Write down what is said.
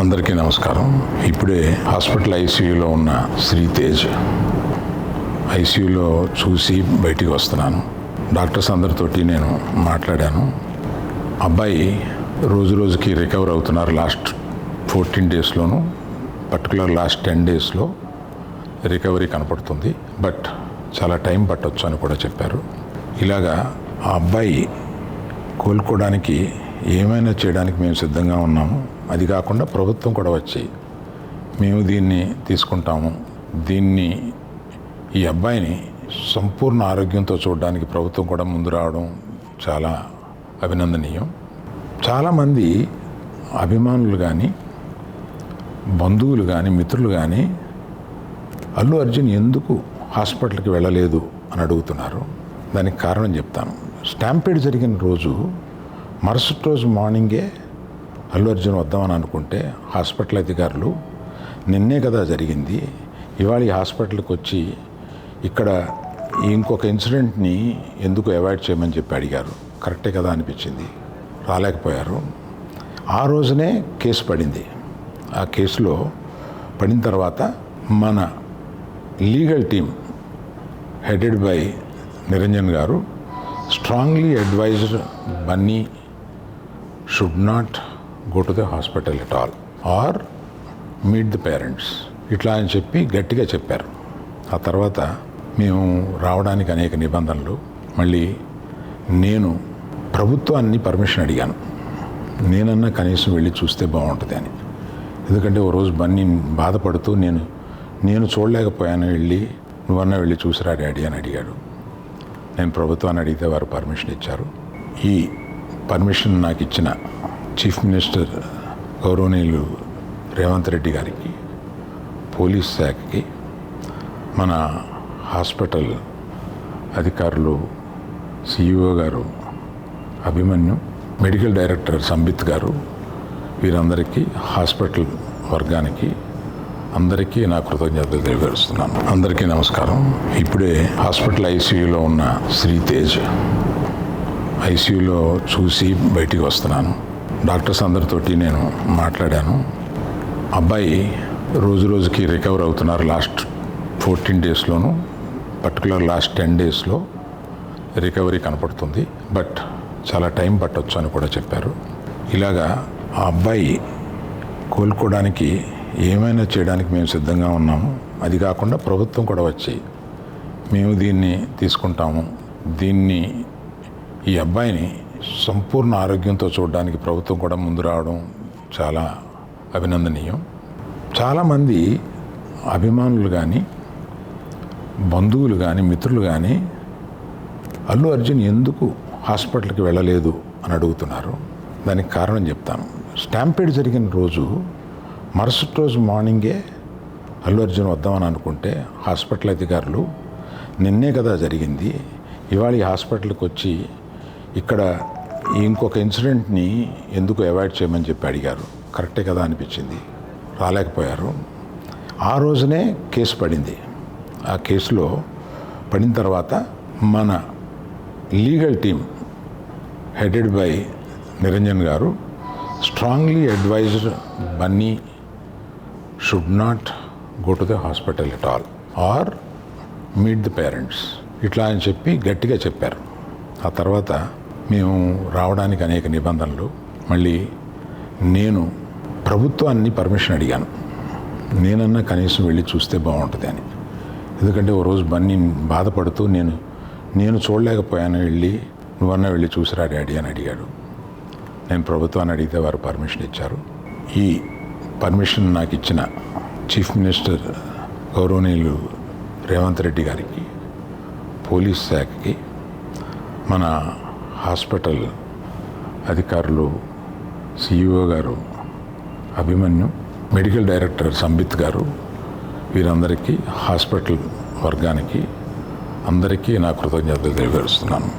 అందరికీ నమస్కారం. ఇప్పుడే హాస్పిటల్ ఐసీయూలో ఉన్న శ్రీతేజ్ ఐసీయూలో చూసి బయటికి వస్తున్నాను. డాక్టర్స్ అందరితోటి నేను మాట్లాడాను. అబ్బాయి రోజు రోజుకి రికవర్ అవుతున్నారు. లాస్ట్ 14 డేస్లోనూ పర్టికులర్ లాస్ట్ 10 డేస్లో రికవరీ కనపడుతుంది. బట్ చాలా టైం పట్టొచ్చు అని కూడా చెప్పారు. ఇలాగా ఆ అబ్బాయి కోలుకోవడానికి ఏమైనా చేయడానికి మేము సిద్ధంగా ఉన్నాము. అది కాకుండా ప్రభుత్వం కూడా వచ్చి మేము దీన్ని తీసుకుంటాము, ఈ అబ్బాయిని సంపూర్ణ ఆరోగ్యంతో చూడడానికి ప్రభుత్వం కూడా ముందు రావడం చాలా అభినందనీయం. చాలామంది అభిమానులు కానీ, బంధువులు కానీ, మిత్రులు కానీ అల్లు అర్జున్ ఎందుకు హాస్పిటల్కి వెళ్ళలేదు అని అడుగుతున్నారు. దానికి కారణం చెప్తాను. స్టాంపీడ్ జరిగిన రోజు మరుసటి రోజు మార్నింగే అల్లు అర్జున్ వద్దామని అనుకుంటే హాస్పిటల్ అధికారులు నిన్నే కదా జరిగింది, ఇవాళ ఈ హాస్పిటల్కి వచ్చి ఇక్కడ ఇంకొక ఇన్సిడెంట్ని ఎందుకు అవాయిడ్ చేయమని చెప్పి అడిగారు. కరెక్టే కదా అనిపించింది. రాలేకపోయారు. ఆ రోజునే కేసు పడింది. ఆ కేసులో పడిన తర్వాత మన legal team headed by Niranjan garu strongly advised Bunny should not go to the hospital at all or meet the parents ఇట్లా అని చెప్పి గట్టిగా చెప్పారు. ఆ తర్వాత మేము రావడానికి అనేక నిబంధనలు, మళ్ళీ నేను ప్రభుత్వాన్ని పర్మిషన్ అడిగాను. నేనన్నా కనీసం వెళ్ళి చూస్తే బాగుంటుంది అని. ఎందుకంటే ఓ రోజు బన్నీ బాధపడుతూ నేను చూడలేకపోయాను, నువ్వన్నా వెళ్ళి చూసిరా డాడీ అని అడిగాడు. నేను ప్రభుత్వాన్ని అడిగితే వారు పర్మిషన్ ఇచ్చారు. ఈ పర్మిషన్ నాకు ఇచ్చిన చీఫ్ మినిస్టర్ గౌరవనీయులు రేవంత్ రెడ్డి గారికి, పోలీస్ శాఖకి, మన హాస్పిటల్ అధికారులు సిఇఓ గారు అభిమన్యు, మెడికల్ డైరెక్టర్ సంబిత్ గారు, వీరందరికీ, హాస్పిటల్ వర్గానికి అందరికీ నా కృతజ్ఞతలు తెలియజేస్తున్నాను. అందరికీ నమస్కారం. ఇప్పుడే హాస్పిటల్ ఐసీయూలో ఉన్న శ్రీతేజ్ ఐసీయూలో చూసి బయటికి వస్తున్నాను. డాక్టర్స్ అందరితోటి నేను మాట్లాడాను. అబ్బాయి రోజు రోజుకి రికవర్ అవుతున్నారు. లాస్ట్ 14 డేస్లోనూ పర్టికులర్ లాస్ట్ 10 డేస్లో రికవరీ కనపడుతుంది. బట్ చాలా టైం పట్టొచ్చు అని కూడా చెప్పారు. ఇలాగా ఆ అబ్బాయి కోలుకోవడానికి ఏమైనా చేయడానికి మేము సిద్ధంగా ఉన్నాము. అది కాకుండా ప్రభుత్వం కూడా వచ్చి మేము దీన్ని తీసుకుంటాము, ఈ అబ్బాయిని సంపూర్ణ ఆరోగ్యంతో చూడడానికి ప్రభుత్వం కూడా ముందు రావడం చాలా అభినందనీయం. చాలామంది అభిమానులు కానీ, బంధువులు కానీ, మిత్రులు కానీ అల్లు అర్జున్ ఎందుకు హాస్పిటల్కి వెళ్ళలేదు అని అడుగుతున్నారు. దానికి కారణం చెప్తాను. స్టాంపీడ్ జరిగిన రోజు మరుసటి రోజు మార్నింగే అల్లు అర్జున్ వద్దామని అనుకుంటే హాస్పిటల్ అధికారులు నిన్నే కదా జరిగింది, ఇవాళ ఈ హాస్పిటల్కి వచ్చి ఇక్కడ ఇంకొక ఇన్సిడెంట్ని ఎందుకు అవాయిడ్ చేయమని చెప్పి అడిగారు. కరెక్టే కదా అనిపించింది. రాలేకపోయారు. ఆ రోజునే కేసు పడింది. ఆ కేసులో పడిన తర్వాత మన legal team headed by Niranjan garu strongly advised Bunny should not go to the hospital at all or meet the parents ఇట్లా అని చెప్పి గట్టిగా చెప్పారు. ఆ తర్వాత మేము రావడానికి అనేక నిబంధనలు, మళ్ళీ నేను ప్రభుత్వాన్ని పర్మిషన్ అడిగాను. నేనన్నా కనీసం వెళ్ళి చూస్తే బాగుంటుంది అని. ఎందుకంటే ఓ రోజు బన్నీ బాధపడుతూ నేను చూడలేకపోయాను, నువ్వన్నా వెళ్ళి చూసిరా డాడీ అని అడిగాడు. నేను ప్రభుత్వాన్ని అడిగితే వారు పర్మిషన్ ఇచ్చారు. ఈ పర్మిషన్ నాకు ఇచ్చిన చీఫ్ మినిస్టర్ గౌరవనీయులు రేవంత్ రెడ్డి గారికి, పోలీస్ శాఖకి, మన హాస్పిటల్ అధికారులు సిఇఓ గారు అభిమన్యు, మెడికల్ డైరెక్టర్ సంబిత్ గారు, వీరందరికీ, హాస్పిటల్ వర్గానికి అందరికీ నా కృతజ్ఞతలు తెలియజేస్తున్నాను.